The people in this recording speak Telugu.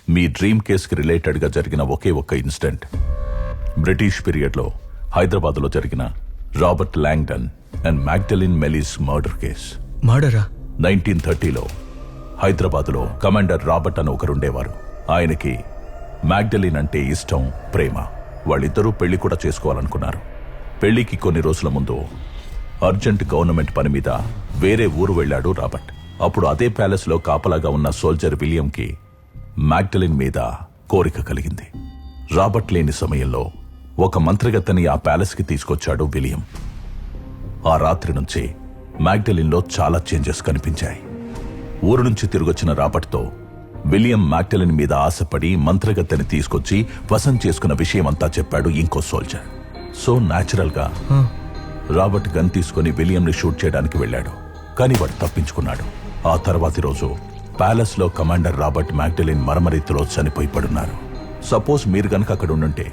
మీ డ్రీమ్ కేసుకి రిలేటెడ్గా జరిగిన ఒకే ఒక్క ఇన్సిడెంట్ బ్రిటిష్ పీరియడ్లో హైదరాబాద్లో జరిగిన Robert Langdon and Magdalene Melis murder case. మర్డరా? 1930లో హైదరాబాద్లో కమాండర్ రాబర్ట్ అని ఒకరుండేవారు. ఆయనకి మ్యాగ్డలిన్ అంటే ఇష్టం, ప్రేమ. వాళ్ళిద్దరూ పెళ్లి కూడా చేసుకోవాలనుకున్నారు. పెళ్లికి కొన్ని రోజుల ముందు అర్జెంట్ గవర్నమెంట్ పని మీద వేరే ఊరు వెళ్లాడు రాబర్ట్. అప్పుడు అదే ప్యాలెస్ లో కాపలాగా ఉన్న సోల్జర్ విలియంకి మ్యాగ్డలిన్ మీద కోరిక కలిగింది. రాబర్ట్ లేని సమయంలో ఒక మంత్రగత్తని ఆ ప్యాలెస్ కి తీసుకొచ్చాడు విలియం. ఆ రాత్రి నుంచి మ్యాగ్డలిన్ లో చాలా చేంజెస్ కనిపించాయి. ఊరు నుంచి తిరిగొచ్చిన రాబర్ట్తో విలియం మ్యాగ్డలిన్ మీద ఆశపడి మంత్రగత్తని తీసుకొచ్చి వశం చేసుకున్న విషయమంతా చెప్పాడు ఇంకో సోల్జర్. సో న్యాచురల్ గా రాబర్ట్ గన్ తీసుకుని విలియంని షూట్ చేయడానికి వెళ్ళాడు. కానీ వాడు తప్పించుకున్నాడు. ఆ తర్వాతి రోజు ప్యాలెస్ లో కమాండర్ రాబర్ట్ మ్యాగ్డలిన్ మరమరీతిలో చనిపోయి పడున్నారు. సపోజ్ మీరు గనక అక్కడ ఉండుంటే